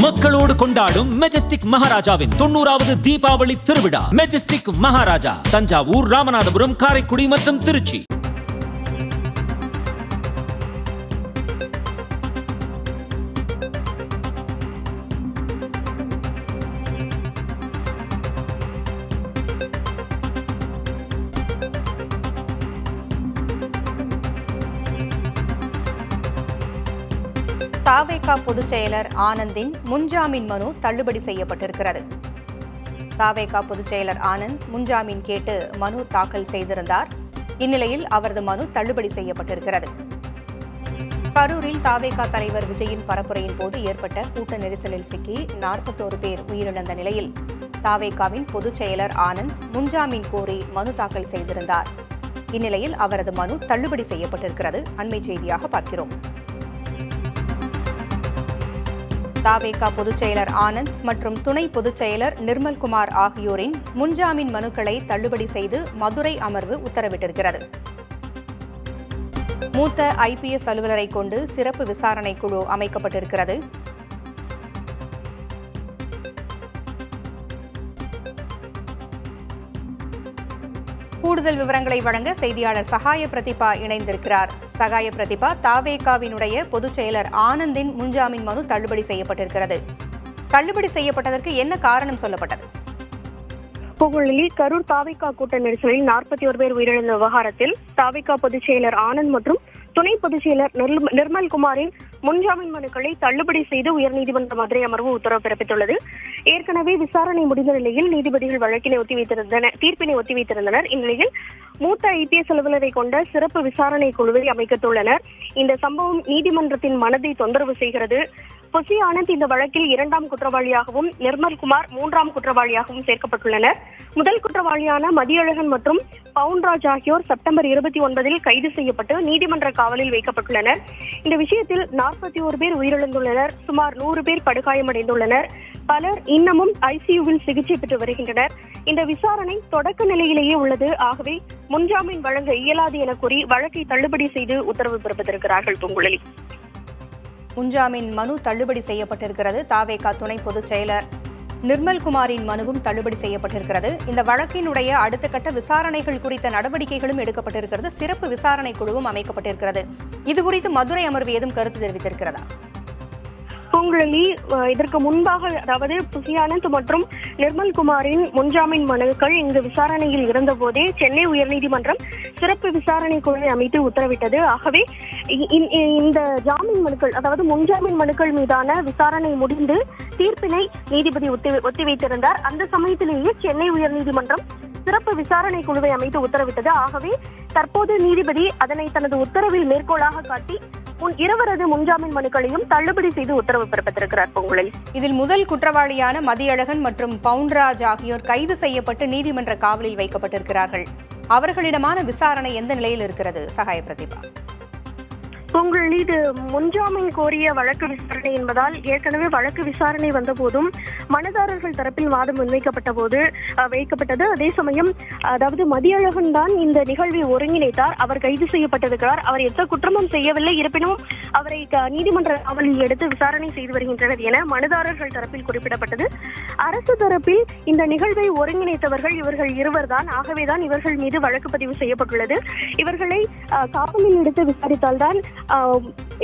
மக்களோடு கொண்டாடும் மெஜஸ்டிக் மகாராஜாவின் 90வது தீபாவளி திருவிழா. மெஜஸ்டிக் மகாராஜா தஞ்சாவூர், ராமநாதபுரம், காரைக்குடி மற்றும் திருச்சி. தாவேகா பொதுச் செயலர் ஆனந்தின் முன்ஜாமீன் மனு தள்ளுபடி செய்யப்பட்டிருக்கிறது. தாவேகா பொதுச் செயலர் ஆனந்த் முன்ஜாமீன் கேட்டு மனு தாக்கல் செய்திருந்தார். இந்நிலையில் அவரது மனு தள்ளுபடி செய்யப்பட்டிருக்கிறது. கரூரில் தாவேகா தலைவர் விஜயின் பரப்புரையின் போது ஏற்பட்ட கூட்ட நெரிசலில் சிக்கி 41 பேர் உயிரிழந்த நிலையில் தாவேகாவின் பொதுச் செயலர் ஆனந்த் முன்ஜாமீன் கோரி மனு தாக்கல் செய்திருந்தார். இந்நிலையில் அவரது மனு தள்ளுபடி செய்யப்பட்டிருக்கிறது. அண்மை செய்தியாக பார்க்கிறோம். தாவேகா பொதுச் செயலர் ஆனந்த் மற்றும் துணை பொதுச் செயலர் நிர்மல்குமார் ஆகியோரின் முன்ஜாமீன் மனுக்களை தள்ளுபடி செய்து மதுரை அமர்வு உத்தரவிட்டிருக்கிறது. மூத்த IPS அலுவலரை கொண்டு சிறப்பு விசாரணை குழு அமைக்கப்பட்டிருக்கிறது. கூடுதல் விவரங்களை வழங்க செய்தியாளர் சகாய பிரதிபா இணைந்திருக்கிறார். சகாய பிரதிபா, தாவேகாவினுடைய பொதுச் செயலர் ஆனந்தின் முன்ஜாமீன் மனு தள்ளுபடி செய்யப்பட்டிருக்கிறது. தள்ளுபடி செய்யப்பட்டதற்கு என்ன காரணம் சொல்லப்பட்டது? புகழில் கரூர் தாவேகா கூட்ட நெரிசலில் 41 பேர் உயிரிழந்த விவகாரத்தில் தாவேகா பொதுச் செயலர் ஆனந்த் மற்றும் துணை பொதுச் செயலர் நிர்மல்குமாரின் முன்ஜாமீன் மனுக்களை தள்ளுபடி செய்து உயர்நீதிமன்ற மதுரை அமர்வு உத்தரவு பிறப்பித்துள்ளது. ஏற்கனவே விசாரணை முடிந்த நிலையில் நீதிபதிகள் தீர்ப்பினை ஒத்திவைத்திருந்தனர். இந்நிலையில் மூத்த IPS அலுவலரை கொண்ட சிறப்பு விசாரணை குழுவை அமைக்கத்துள்ளனர். இந்த சம்பவம் நீதிமன்றத்தின் மனதை தொந்தரவு செய்கிறது. புசி ஆனந்த் இந்த வழக்கில் 2ஆம் குற்றவாளியாகவும் நிர்மல்குமார் 3ஆம் குற்றவாளியாகவும் சேர்க்கப்பட்டுள்ளனர். முதல் குற்றவாளியான மதியழகன் மற்றும் பவுன்ராஜ் ஆகியோர் செப்டம்பர் 29 கைது செய்யப்பட்டு நீதிமன்ற காவலில் வைக்கப்பட்டுள்ளனர். இந்த விஷயத்தில் 41 பேர் உயிரிழந்துள்ளனர். சுமார் 100 பேர் படுகாயமடைந்துள்ளனர். பலர் இன்னமும் ICUவில் சிகிச்சை பெற்று வருகின்றனர். இந்த விசாரணை தொடக்க நிலையிலேயே உள்ளது. ஆகவே முன்ஜாமீன் வழங்க இயலாது என கூறி வழக்கை தள்ளுபடி செய்து உத்தரவு பிறப்பித்திருக்கிறார்கள். பொங்குழலி, முன்ஜாமீன் மனு தள்ளுபடி செய்யப்பட்டிருக்கிறது. தாவேகா துணை பொதுச் செயலர் நிர்மல்குமாரின் மனுவும் தள்ளுபடி செய்யப்பட்டிருக்கிறது. இந்த வழக்கினுடைய அடுத்த கட்ட விசாரணைகள் குறித்த நடவடிக்கைகளும் எடுக்கப்பட்டிருக்கிறது. சிறப்பு விசாரணை குழுவும் அமைக்கப்பட்டிருக்கிறது. இதுகுறித்து மதுரை அமர்வு ஏதும் கருத்து தெரிவித்திருக்கிறதா? பொங்குழலி, இதற்கு முன்பாக அதாவது புசி ஆனந்த் மற்றும் நிர்மல்குமாரின் முன்ஜாமீன் மனுக்கள் இங்கு விசாரணையில் இருந்தபோதே சென்னை உயர்நீதிமன்றம் சிறப்பு விசாரணை குழுவை அமைத்து உத்தரவிட்டது. ஆகவே இந்த ஜாமீன் மனுக்கள் அதாவது முன்ஜாமீன் மனுக்கள் மீதான விசாரணை முடிந்து தீர்ப்பினை நீதிபதி ஒத்திவைத்திருந்தார். அந்த சமயத்திலேயே சென்னை உயர்நீதிமன்றம் சிறப்பு விசாரணை குழுவை அமைத்து உத்தரவிட்டது. ஆகவே தற்போது நீதிபதி அதனை தனது உத்தரவில் மேற்கோளாக காட்டி இருவரது முன்ஜாமீன் மனுக்களையும் தள்ளுபடி செய்து உத்தரவு பிறப்பித்திருக்கிறார். பொங்குழலி, இதில் முதல் குற்றவாளியான மதியழகன் மற்றும் பவுன்ராஜ் ஆகியோர் கைது செய்யப்பட்டு நீதிமன்ற காவலில் வைக்கப்பட்டிருக்கிறார்கள். அவர்களிடமான விசாரணை எந்த நிலையில் இருக்கிறது? சகாய பிரதிபா. பொங்குழலி, இது முன்ஜாமீன் கோரிய வழக்கு விசாரணை என்பதால் ஏற்கனவே வழக்கு விசாரணை வந்தபோதும் மனுதாரர்கள் தரப்பில் வாதம் வைக்கப்பட்டது. அதே சமயம் அதாவது மதியழகன் தான் இந்த நிகழ்வை ஒருங்கிணைத்தார். அவர் கைது செய்யப்பட்டிருக்கிறார். அவர் எந்த குற்றமும் செய்யவில்லை. இருப்பினும் அவரை நீதிமன்ற காவலில் எடுத்து விசாரணை செய்து வருகின்றனர் என மனுதாரர்கள் தரப்பில் குறிப்பிடப்பட்டது. அரசு தரப்பில் இந்த நிகழ்வை ஒருங்கிணைத்தவர்கள் இவர்கள் இருவர்தான். ஆகவேதான் இவர்கள் மீது வழக்கு பதிவு செய்யப்பட்டுள்ளது. இவர்களை காவலில் எடுத்து விசாரித்தால்தான்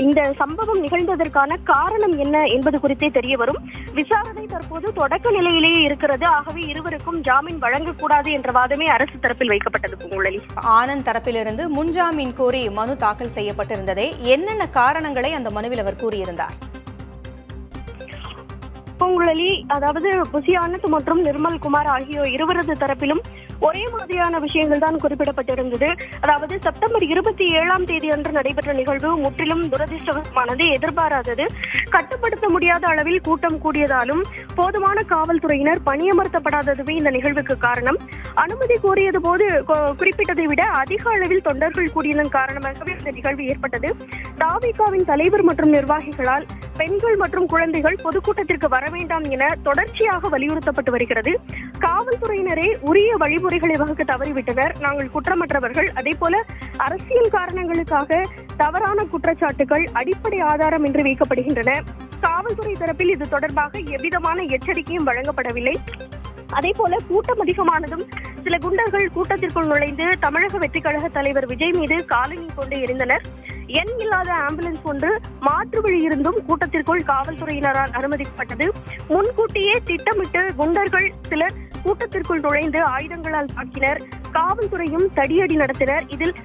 இந்த சம்பவம் நிகழ்ந்ததற்கான காரணம் என்ன என்பது குறித்தே தெரிய வரும். விசாரணை தற்போது தொடக்க நிலையிலேயே இருக்கிறது. ஆகவே இருவருக்கும் ஜாமீன் வழங்கக்கூடாது என்ற வாதமே அரசு தரப்பில் வைக்கப்பட்டது. பொங்குழலி, ஆனந்த் தரப்பிலிருந்து முன்ஜாமீன் கோரி மனு தாக்கல் செய்யப்பட்டிருந்ததே, என்னென்ன காரணங்களை அந்த மனுவில் அவர் கூறியிருந்தார்? பொங்குழலி, அதாவது புசி ஆனந்த் மற்றும் நிர்மல்குமார் ஆகிய இருவரது தரப்பிலும் ஒரே மாதிரியான விஷயங்கள் தான் குறிப்பிடப்பட்டிருந்தது. அதாவது செப்டம்பர் 27ஆம் தேதி அன்று நடைபெற்ற நிகழ்வு முற்றிலும் துரதிருஷ்டவசமானது, எதிர்பாராதது. கட்டுப்படுத்த முடியாத அளவில் கூட்டம் கூடியதாலும் போதுமான காவல்துறையினர் பணியமர்த்தப்படாததுவே இந்த நிகழ்வுக்கு காரணம். அனுமதி கோரியது போது குறிப்பிட்டதை விட அதிக அளவில் தொண்டர்கள் கூடியதன் காரணமாகவே இந்த நிகழ்வு ஏற்பட்டது. தாவேகாவின் தலைவர் மற்றும் நிர்வாகிகளால் பெண்கள் மற்றும் குழந்தைகள் பொதுக்கூட்டத்திற்கு வர வேண்டாம் என தொடர்ச்சியாக வலியுறுத்தப்பட்டு வருகிறது. காவல்துறையினரே உரிய வழிமுறைகளை வகுக்க தவறிவிட்டனர். நாங்கள் குற்றமற்றவர்கள். அதே போல அரசியல் காரணங்களுக்காக தவறான குற்றச்சாட்டுகள் அடிப்படை ஆதாரம் என்று வைக்கப்படுகின்றன. காவல்துறை தரப்பில் இது தொடர்பாக எவ்விதமான எச்சரிக்கையும் வழங்கப்படவில்லை. அதே போல கூட்டம் அதிகமானதும் சில குண்டர்கள் கூட்டத்திற்குள் நுழைந்து தமிழக வெற்றிக் கழக தலைவர் விஜய் மீது காலணி கொண்டு எறிந்தனர். எண் இல்லாத ஆம்புலன்ஸ் ஒன்று மாற்று வழியிருந்தும் கூட்டத்திற்குள் காவல்துறையினரால் அனுமதிக்கப்பட்டது. முன்கூட்டியே திட்டமிட்டு குண்டர்கள் சிலர் கூட்டத்திற்குள் நுழைந்து ஆயுதங்களால் தாக்கினர். காவல்துறையும் தடியடி நடத்தினர். இதில்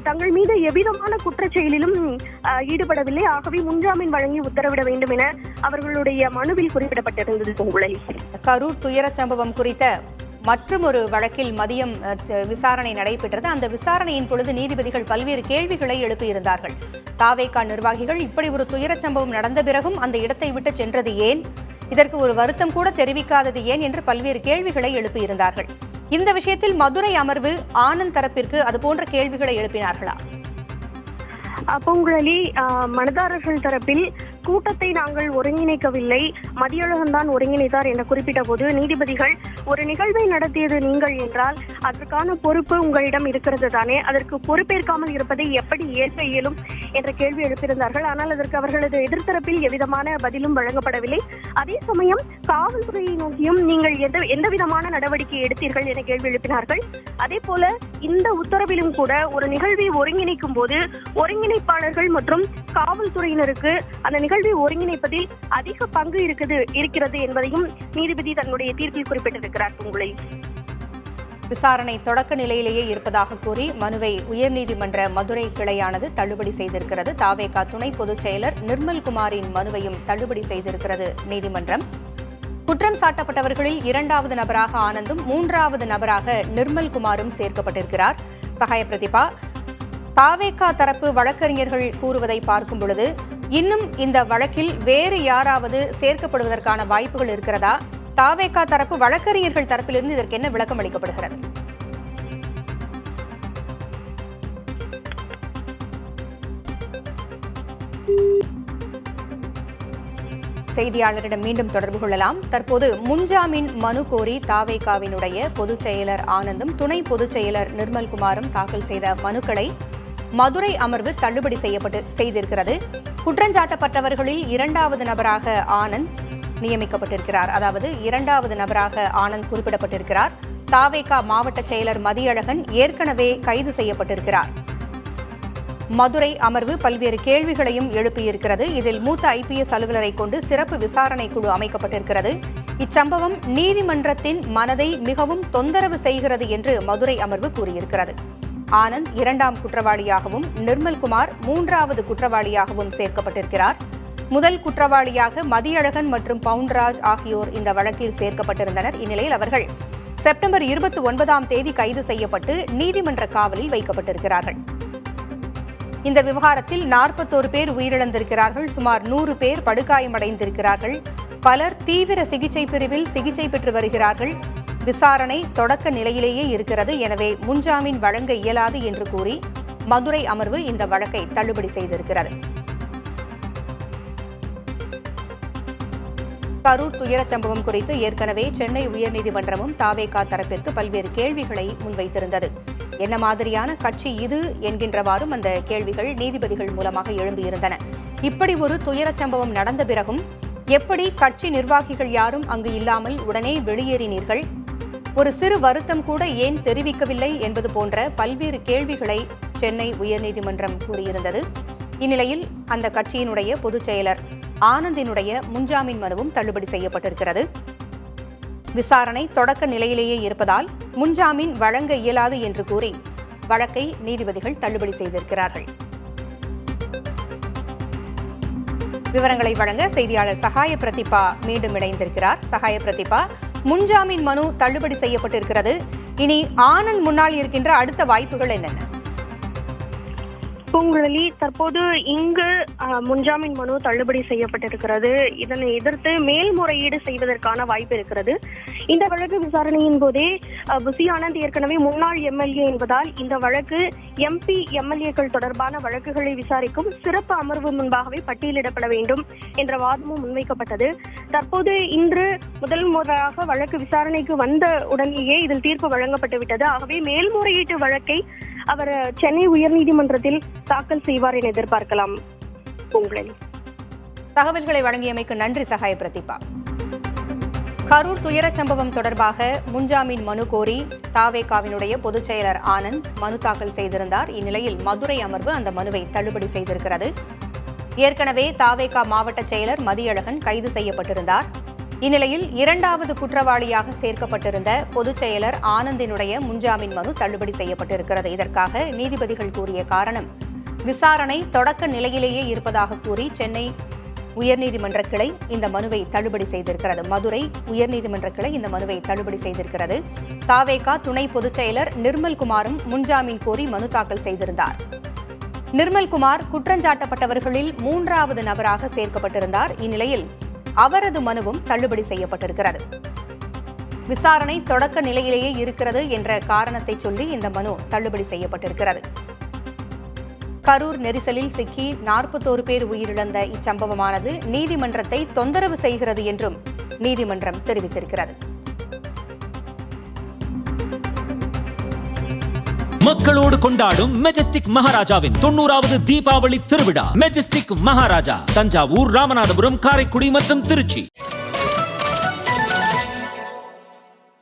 தங்கள் மீது எவ்விதமான குற்றச்செயலிலும் ஈடுபடவில்லை. ஆகவே முன்ஜாமீன் வழங்கி உத்தரவிட வேண்டும் என அவர்களுடைய மனுவில் குறிப்பிடப்பட்டிருந்தது. பொங்குழலி, கரூர் துயர சம்பவம் குறித்த மற்றும் ஒரு வழக்கில் மதியம் விசாரணை நடைபெற்றது. அந்த விசாரணையின் பொழுது நீதிபதிகள் பல்வேறு கேள்விகளை எழுப்பியிருந்தார்கள். தாவேகா நிர்வாகிகள் இப்படி ஒரு துயர சம்பவம் நடந்த பிறகும் அந்த இடத்தை விட்டு சென்றது ஏன், இதற்கு ஒரு வருத்தம் கூட தெரிவிக்காதது ஏன் என்று பல்வேறு கேள்விகளை எழுப்பியிருந்தார்கள். இந்த விஷயத்தில் மதுரை அமர்வு ஆனந்த் தரப்பிற்கு அதுபோன்ற கேள்விகளை எழுப்பினார்களா? பொங்குழலி, மனதாரர்கள் தரப்பில் கூட்டத்தை நாங்கள் ஒருங்கிணைக்கவில்லை, மதியழகன் தான் ஒருங்கிணைத்தார் என குறிப்பிட்ட போது நீதிபதிகள், ஒரு நிகழ்வை நடத்தியது நீங்கள் என்றால் அதற்கான பொறுப்பு உங்களிடம் இருக்கிறது தானே, அதற்கு பொறுப்பேற்காமல் இருப்பதை எப்படி ஏற்க இயலும் என்ற கேள்வி எழுப்பியிருந்தார்கள். ஆனால் அதற்கு அவர்களது எதிர்த்தரப்பில் எவ்விதமான பதிலும் வழங்கப்படவில்லை. அதே சமயம் காவல்துறையை நோக்கியும் நீங்கள் எந்த விதமான நடவடிக்கை எடுத்தீர்கள் என கேள்வி எழுப்பினார்கள். அதே போல இந்த உத்தரவிலும் கூட ஒரு நிகழ்வை ஒருங்கிணைக்கும் போது ஒருங்கிணைப்பாளர்கள் மற்றும் காவல்துறையினருக்கு அந்த நிகழ்வை ஒருங்கிணைப்பதில் அதிக பங்கு இருக்கிறது என்பதையும் நீதிபதி தன்னுடைய தீர்ப்பில் குறிப்பிட்டிருக்கிறார். பொங்குழலி, விசாரணை தொடக்க நிலையிலேயே இருப்பதாக கூறி மனுவை உயர்நீதிமன்ற மதுரை கிளையானது தள்ளுபடி செய்திருக்கிறது. தாவேகா துணை பொதுச் செயலர் நிர்மல்குமாரின் மனுவையும் தள்ளுபடி செய்திருக்கிறது நீதிமன்றம். குற்றம் சாட்டப்பட்டவர்களில் 2வது நபராக ஆனந்தும் 3வது நபராக நிர்மல்குமாரும் சேர்க்கப்பட்டிருக்கிறார். சகாய பிரதிபா, தாவேகா தரப்பு வழக்கறிஞர்கள் கூறுவதை பார்க்கும் பொழுது இன்னும் இந்த வழக்கில் வேறு யாராவது சேர்க்கப்படுவதற்கான வாய்ப்புகள் இருக்கிறதா? தாவேகா தரப்பு வழக்கறிஞர்கள் தரப்பிலிருந்து இதற்கு என்ன விளக்கம் அளிக்கப்படுகிறது? செய்தியாளரிடம் மீண்டும் தொடர்பு கொள்ளலாம். தற்போது முன்ஜாமீன் மனு கோரி தாவேகாவினுடைய பொதுச் செயலர் ஆனந்தும் துணை பொதுச் செயலர் நிர்மல்குமாரும் தாக்கல் செய்த மனுக்களை மதுரை அமர்வு தள்ளுபடி செய்திருக்கிறது. குற்றஞ்சாட்டப்பட்டவர்களில் 2வது நபராக ஆனந்த் நியமிக்கப்பட்டிருக்கிறார். அதாவது 2வது நபராக ஆனந்த் குறிப்பிடப்பட்டிருக்கிறார். தாவேகா மாவட்ட செயலர் மதியழகன் ஏற்கனவே கைது செய்யப்பட்டிருக்கிறார். மதுரை அமர்வு பல்வேறு கேள்விகளையும் எழுப்பியிருக்கிறது. இதில் மூத்த IPS அலுவலரை கொண்டு சிறப்பு விசாரணை குழு அமைக்கப்பட்டிருக்கிறது. இச்சம்பவம் நீதிமன்றத்தின் மனதை மிகவும் தொந்தரவு செய்கிறது என்று மதுரை அமர்வு கூறியிருக்கிறது. ஆனந்த் 2ஆம் குற்றவாளியாகவும் நிர்மல்குமார் 3வது குற்றவாளியாகவும் சேர்க்கப்பட்டிருக்கிறார். முதல் குற்றவாளியாக மதியழகன் மற்றும் பவுன்ராஜ் ஆகியோர் இந்த வழக்கில் சேர்க்கப்பட்டிருந்தனர். இந்நிலையில் அவர்கள் செப்டம்பர் 29ஆம் தேதி கைது செய்யப்பட்டு நீதிமன்ற காவலில் வைக்கப்பட்டிருக்கிறார்கள். இந்த விவகாரத்தில் 41 பேர் உயிரிழந்திருக்கிறார்கள். சுமார் 100 பேர் படுகாயமடைந்திருக்கிறார்கள். பலர் தீவிர சிகிச்சை பிரிவில் சிகிச்சை பெற்று வருகிறார்கள். விசாரணை தொடக்க நிலையிலேயே இருக்கிறது. எனவே முன்ஜாமீன் வழங்க இயலாது என்று கூறி மதுரை அமர்வு இந்த வழக்கை தள்ளுபடி செய்திருக்கிறது. கரூர் துயரச் சம்பவம் குறித்து ஏற்கனவே சென்னை உயர்நீதிமன்றமும் தாவேகா தரப்பிற்கு பல்வேறு கேள்விகளை முன்வைத்திருந்தது. என்ன மாதிரியான கட்சி இது என்கின்றவாறும் அந்த கேள்விகள் நீதிபதிகள் மூலமாக எழும்பியிருந்தன. இப்படி ஒரு துயரச் சம்பவம் நடந்த பிறகும் எப்படி கட்சி நிர்வாகிகள் யாரும் அங்கு இல்லாமல் உடனே வெளியேறினீர்கள், ஒரு சிறு வருத்தம் கூட ஏன் தெரிவிக்கவில்லை என்பது போன்ற பல்வேறு கேள்விகளை சென்னை உயர்நீதிமன்றம் கூறியிருந்தது. இந்நிலையில் அந்த கட்சியினுடைய பொதுச் செயலர் ஆனந்தினுடைய முன்ஜாமீன் மனுவும் தள்ளுபடி செய்யப்பட்டிருக்கிறது. விசாரணை தொடக்க நிலையிலேயே இருப்பதால் முன்ஜாமீன் வழங்க இயலாது என்று கூறி வழக்கை நீதிபதிகள் தள்ளுபடி செய்திருக்கிறார்கள். விவரங்களை வழங்க செய்தியாளர் சகாய பிரதிபா மீண்டும் இணைந்திருக்கிறார். சகாய பிரதிபா, முன்ஜாமீன் மனு தள்ளுபடி செய்யப்பட்டிருக்கிறது. இனி ஆனந்த் முன்னால் இருக்கின்ற அடுத்த வாய்ப்புகள் என்னென்ன? பூங்குழலி, தற்போது இங்கு முன்ஜாமீன் மனு தள்ளுபடி செய்யப்பட்டிருக்கிறது. இதனை எதிர்த்து மேல்முறையீடு செய்வதற்கான வாய்ப்பு இருக்கிறது. இந்த வழக்கு விசாரணையின் போதே புசி ஆனந்த் ஏற்கனவே முன்னாள் MLA என்பதால் இந்த வழக்கு MP MLAக்கள் தொடர்பான வழக்குகளை விசாரிக்கும் சிறப்பு அமர்வு முன்பாகவே பட்டியலிடப்பட வேண்டும் என்ற வாதமும் முன்வைக்கப்பட்டது. தற்போது இன்று முதல் முறையாக வழக்கு விசாரணைக்கு வந்த உடனேயே இதில் தீர்ப்பு வழங்கப்பட்டுவிட்டது. ஆகவே மேல்முறையீட்டு வழக்கை அவர் சென்னை உயர்நீதிமன்றத்தில் தாக்கல் செய்வார் என எதிர்பார்க்கலாம். பூங்குழலி. தகவல்களை வழங்கியமைக்கு நன்றி சகாய பிரதீபா. கரூர் துயரச் சம்பவம் தொடர்பாக முன்ஜாமீன் மனு கோரி தாவேகாவினுடைய பொதுச் செயலர் ஆனந்த் மனு தாக்கல் செய்திருந்தார். இந்நிலையில் மதுரை அமர்வு அந்த மனுவை தள்ளுபடி செய்திருக்கிறது. ஏற்கனவே தாவேகா மாவட்ட செயலர் மதியழகன் கைது செய்யப்பட்டிருந்தார். இந்நிலையில் இரண்டாவது குற்றவாளியாக சேர்க்கப்பட்டிருந்த பொதுச் செயலர் ஆனந்தினுடைய முன்ஜாமீன் மனு தள்ளுபடி செய்யப்பட்டிருக்கிறது. இதற்காக நீதிபதிகள் கூறிய காரணம், விசாரணை தொடக்க நிலையிலேயே இருப்பதாக கூறி சென்னை உயர்நீதிமன்ற கிளை இந்த மனுவை தள்ளுபடி செய்திருக்கிறது. மதுரை உயர்நீதிமன்ற கிளை இந்த மனுவை தள்ளுபடி செய்திருக்கிறது. தாவேகா துணை பொதுச் செயலர் நிர்மல்குமாரும் முன்ஜாமீன் கோரி மனு தாக்கல் செய்திருந்தார். நிர்மல்குமார் குற்றஞ்சாட்டப்பட்டவர்களில் 3வது நபராக சேர்க்கப்பட்டிருந்தார். இந்நிலையில் அவரது மனுவும் தள்ளுபடி செய்யப்பட்டிருக்கிறது. விசாரணை தொடக்க நிலையிலேயே இருக்கிறது என்ற காரணத்தை சொல்லி இந்த மனு தள்ளுபடி செய்யப்பட்டிருக்கிறது. கரூர் நெரிசலில் சிக்கி 41 பேர் உயிரிழந்த இச்சம்பவமானது நீதிமன்றத்தை தொந்தரவு செய்கிறது என்றும் நீதிமன்றம் தெரிவித்திருக்கிறது. மக்களோடு கொண்டாடும் மெஜஸ்டிக் மகாராஜாவின் 90வது தீபாவளி திருவிழா. மெஜஸ்டிக் மகாராஜா தஞ்சாவூர், ராமநாதபுரம், காரைக்குடி மற்றும் திருச்சி.